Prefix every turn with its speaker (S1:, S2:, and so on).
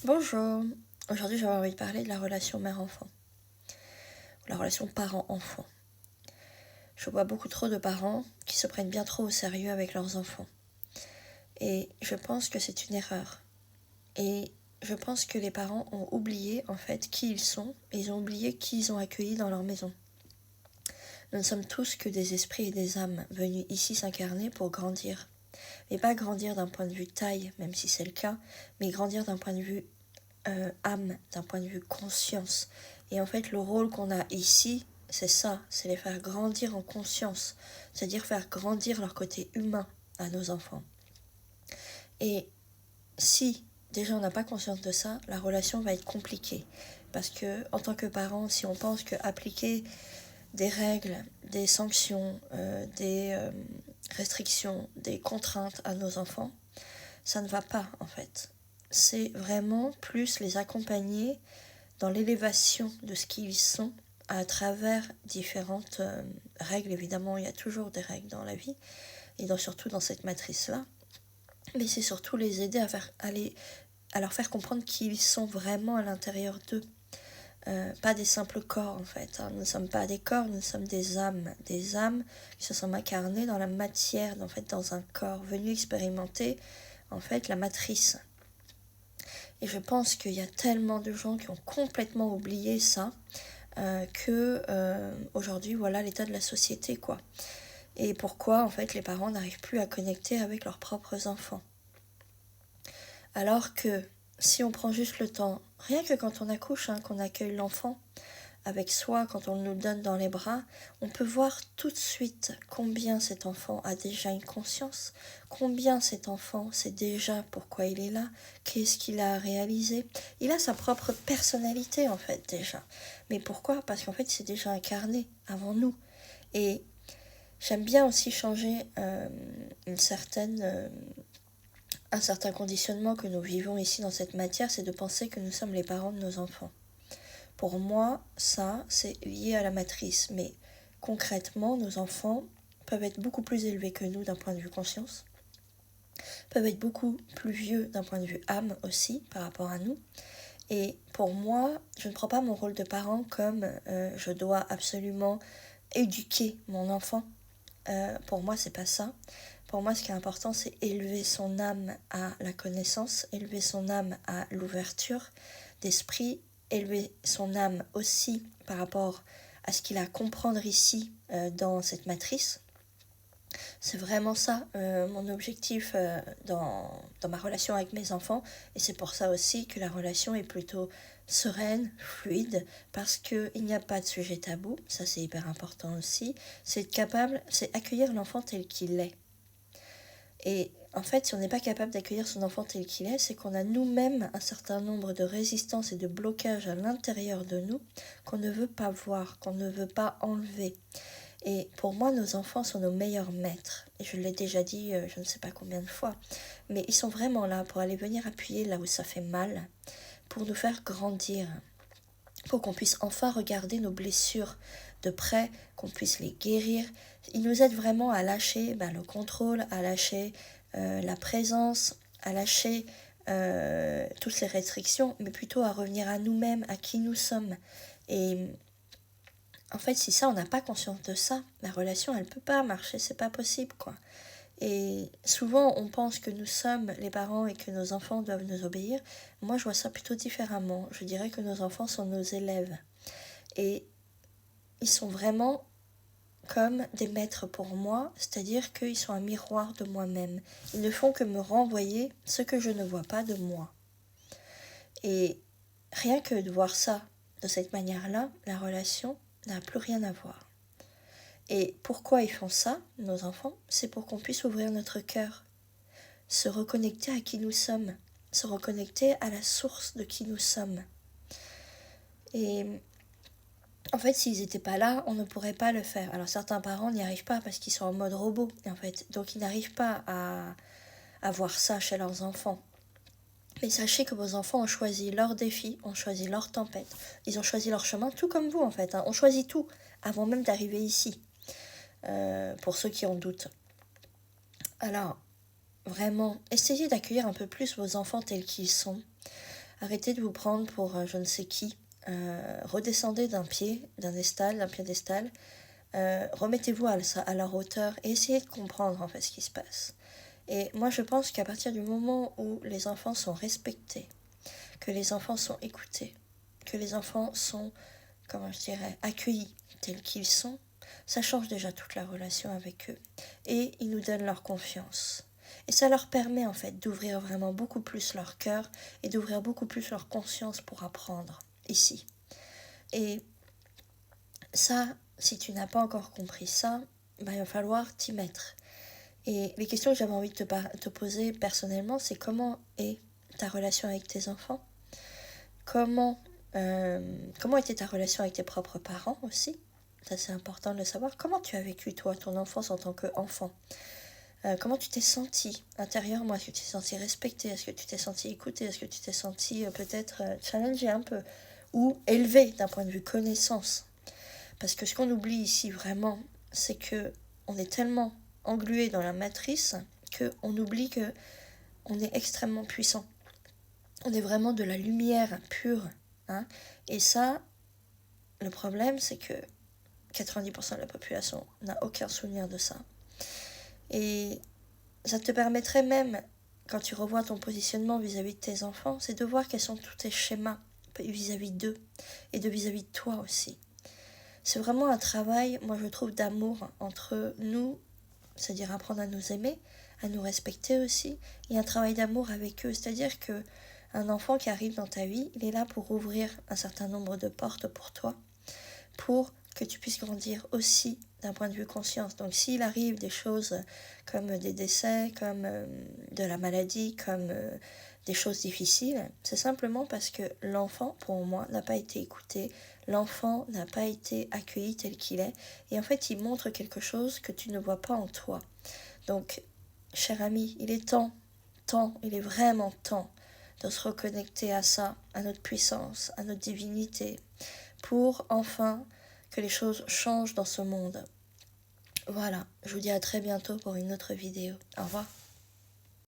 S1: Bonjour, aujourd'hui j'avais envie de parler de la relation mère-enfant, la relation parent-enfant. Je vois beaucoup trop de parents qui se prennent bien trop au sérieux avec leurs enfants. Et je pense que c'est une erreur. Et je pense que les parents ont oublié en fait qui ils sont et ils ont oublié qui ils ont accueilli dans leur maison. Nous ne sommes tous que des esprits et des âmes venus ici s'incarner pour grandir. Mais pas grandir d'un point de vue taille, même si c'est le cas, mais grandir d'un point de vue âme, d'un point de vue conscience. Et en fait, le rôle qu'on a ici, c'est ça, c'est les faire grandir en conscience, c'est-à-dire faire grandir leur côté humain à nos enfants. Et si déjà on n'a pas conscience de ça, la relation va être compliquée. Parce que en tant que parent, si on pense que appliquer des règles, des sanctions, des restrictions, des contraintes à nos enfants, ça ne va pas en fait. C'est vraiment plus les accompagner dans l'élévation de ce qu'ils sont à travers différentes règles. Évidemment, il y a toujours des règles dans la vie, et surtout dans cette matrice-là. Mais c'est surtout les aider à leur faire comprendre qui ils sont vraiment à l'intérieur d'eux. Pas des simples corps en fait. Nous ne sommes pas des corps, nous sommes des âmes. Des âmes qui se sont incarnées dans la matière, en fait, dans un corps, venus expérimenter en fait la matrice. Et je pense qu'il y a tellement de gens qui ont complètement oublié ça, que aujourd'hui, voilà l'état de la société, quoi. Et pourquoi, en fait, les parents n'arrivent plus à connecter avec leurs propres enfants. Alors que, si on prend juste le temps, rien que quand on accouche, qu'on accueille l'enfant avec soi, quand on nous le donne dans les bras, on peut voir tout de suite combien cet enfant a déjà une conscience, combien cet enfant sait déjà pourquoi il est là, qu'est-ce qu'il a réalisé. Il a sa propre personnalité en fait déjà. Mais pourquoi? Parce qu'en fait il s'est déjà incarné avant nous. Et j'aime bien aussi changer un certain conditionnement que nous vivons ici dans cette matière, c'est de penser que nous sommes les parents de nos enfants. Pour moi, ça, c'est lié à la matrice. Mais concrètement, nos enfants peuvent être beaucoup plus élevés que nous d'un point de vue conscience, peuvent être beaucoup plus vieux d'un point de vue âme aussi par rapport à nous. Et pour moi, je ne prends pas mon rôle de parent comme je dois absolument éduquer mon enfant. Pour moi, c'est pas ça. Pour moi, ce qui est important, c'est élever son âme à la connaissance, élever son âme à l'ouverture d'esprit, élever son âme aussi par rapport à ce qu'il a à comprendre ici dans cette matrice. C'est vraiment ça mon objectif dans ma relation avec mes enfants, et c'est pour ça aussi que la relation est plutôt sereine, fluide, parce qu'il n'y a pas de sujet tabou, ça c'est hyper important aussi, c'est accueillir l'enfant tel qu'il est. Et en fait, si on n'est pas capable d'accueillir son enfant tel qu'il est, c'est qu'on a nous-mêmes un certain nombre de résistances et de blocages à l'intérieur de nous qu'on ne veut pas voir, qu'on ne veut pas enlever. Et pour moi, nos enfants sont nos meilleurs maîtres. Et je l'ai déjà dit je ne sais pas combien de fois. Mais ils sont vraiment là pour aller venir appuyer là où ça fait mal, pour nous faire grandir, pour qu'on puisse enfin regarder nos blessures de près, qu'on puisse les guérir. Ils nous aident vraiment à lâcher le contrôle, à lâcher la présence, à lâcher toutes ces restrictions, mais plutôt à revenir à nous-mêmes, à qui nous sommes. Et en fait, si ça, on n'a pas conscience de ça, la relation, elle peut pas marcher, c'est pas possible, quoi. Et souvent, on pense que nous sommes les parents et que nos enfants doivent nous obéir. Moi, je vois ça plutôt différemment. Je dirais que nos enfants sont nos élèves. Et ils sont vraiment comme des maîtres pour moi, c'est-à-dire qu'ils sont un miroir de moi-même. Ils ne font que me renvoyer ce que je ne vois pas de moi. Et rien que de voir ça de cette manière-là, la relation n'a plus rien à voir. Et pourquoi ils font ça, nos enfants? C'est pour qu'on puisse ouvrir notre cœur, se reconnecter à qui nous sommes, se reconnecter à la source de qui nous sommes. Et en fait, s'ils n'étaient pas là, on ne pourrait pas le faire. Alors certains parents n'y arrivent pas parce qu'ils sont en mode robot, en fait. Donc ils n'arrivent pas à voir ça chez leurs enfants. Mais sachez que vos enfants ont choisi leurs défis, ont choisi leur tempête. Ils ont choisi leur chemin, tout comme vous en fait. On choisit tout avant même d'arriver ici. Pour ceux qui en doutent. Alors, vraiment, essayez d'accueillir un peu plus vos enfants tels qu'ils sont. Arrêtez de vous prendre pour je ne sais qui. Redescendez d'un piédestal. Remettez-vous à leur hauteur et essayez de comprendre en fait ce qui se passe. Et moi je pense qu'à partir du moment où les enfants sont respectés, que les enfants sont écoutés, que les enfants sont, comment je dirais, accueillis tels qu'ils sont, ça change déjà toute la relation avec eux. Et ils nous donnent leur confiance. Et ça leur permet en fait d'ouvrir vraiment beaucoup plus leur cœur et d'ouvrir beaucoup plus leur conscience pour apprendre ici. Et ça, si tu n'as pas encore compris ça, il va falloir t'y mettre. Et les questions que j'avais envie de te poser personnellement, c'est comment est ta relation avec tes enfants ? Comment était ta relation avec tes propres parents aussi ? Ça, c'est important de le savoir. Comment tu as vécu, toi, ton enfance en tant qu'enfant ? Comment tu t'es senti intérieurement ? Est-ce que tu t'es senti respecté ? Est-ce que tu t'es senti écouté ? Est-ce que tu t'es senti peut-être challengé un peu ? Ou élevé d'un point de vue connaissance ? Parce que ce qu'on oublie ici vraiment, c'est que on est tellement englué dans la matrice qu'on oublie que on est extrêmement puissant. On est vraiment de la lumière pure. Hein. Et ça, le problème, c'est que 90% de la population n'a aucun souvenir de ça. Et ça te permettrait même, quand tu revois ton positionnement vis-à-vis de tes enfants, c'est de voir quels sont tous tes schémas vis-à-vis d'eux et vis-à-vis de toi aussi. C'est vraiment un travail, moi je trouve, d'amour entre nous, c'est-à-dire apprendre à nous aimer, à nous respecter aussi, et un travail d'amour avec eux. C'est-à-dire que un enfant qui arrive dans ta vie, il est là pour ouvrir un certain nombre de portes pour toi, pour que tu puisses grandir aussi d'un point de vue conscience. Donc s'il arrive des choses comme des décès, comme de la maladie, comme des choses difficiles, c'est simplement parce que l'enfant, pour moi, n'a pas été écouté, l'enfant n'a pas été accueilli tel qu'il est, et en fait il montre quelque chose que tu ne vois pas en toi. Donc, cher ami, il est il est vraiment temps de se reconnecter à ça, à notre puissance, à notre divinité, pour enfin que les choses changent dans ce monde. Voilà, je vous dis à très bientôt pour une autre vidéo. Au revoir.